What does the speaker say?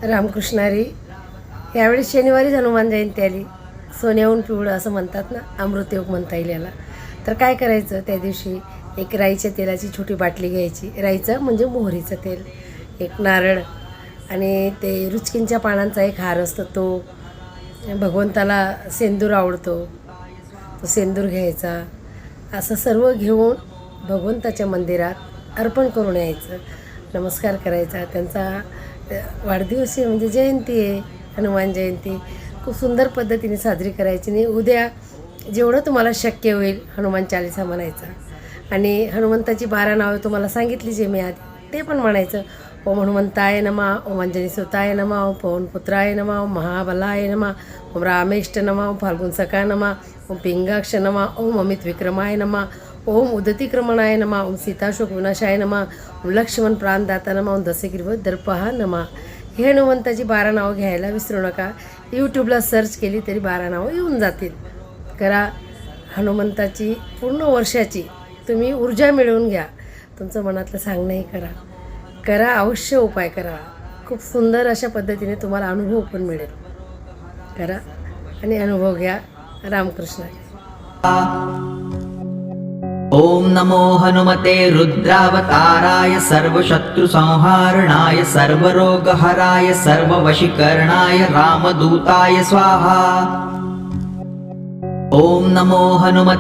रामकृष्णारी. यावेळी शनिवारीच हनुमान जयंती आली. सोन्याहून पिवळं असं म्हणतात ना, अमृतयोग म्हणता येईल याला. तर काय करायचं, त्या दिवशी एक राईच्या तेलाची छोटी बाटली घ्यायची. राईचं म्हणजे मोहरीचं तेल, एक नारळ आणि ते रुचकिंच्या पानांचा एक हार असतो तो. भगवंताला सेंदूर आवडतो, तो सेंदूर घ्यायचा. असं सर्व घेऊन भगवंताच्या मंदिरात अर्पण करून यायचं. नमस्कार करायचा. त्यांचा वाढदिवस आहे, म्हणजे जयंती आहे, हनुमान जयंती खूप सुंदर पद्धतीने साजरी करायची. आणि उद्या जेवढं तुम्हाला शक्य होईल हनुमान चालीसा म्हणायचा. आणि हनुमंताची 12 नावे तुम्हाला सांगितलीच आहे मी आधी, ते पण म्हणायचं. ओम हनुमंताय नमः, ओम अंजनीसुताय नमः, ओम पवनपुत्राय नमः, ओम महाबलाय नमः, ओम रामेष्ट नमः, ओम फाल्गुनसखा नमः, ओम पिंगाक्ष नमः, ओम अमित विक्रमाय नमः, ओम उदतिक्रमणाय नमः, ओम सीताशोक विनाशाय नमः, ओम लक्ष्मण प्राणदाता नमः, ओम दशग्रीव दर्पहा नमः. हे हनुमंताची 12 नावं घ्यायला विसरू नका. यूट्यूबला सर्च केली तरी 12 नावं येऊन जातील. करा. हनुमंताची पूर्ण वर्षाची तुम्ही ऊर्जा मिळवून घ्या. तुमचं मनातलं सांगणंही करा, अवश्य उपाय करा. खूप सुंदर अशा पद्धतीने तुम्हाला अनुभव पण मिळेल. करा आणि अनुभव घ्या. रामकृष्ण. ओम नमो हनुमते रुद्रावताराय सर्वशत्रुसंहारणाय सर्वरोगहराय सर्ववशीकरणाय रामदूताय स्वाहा. ओम नमो हनुमते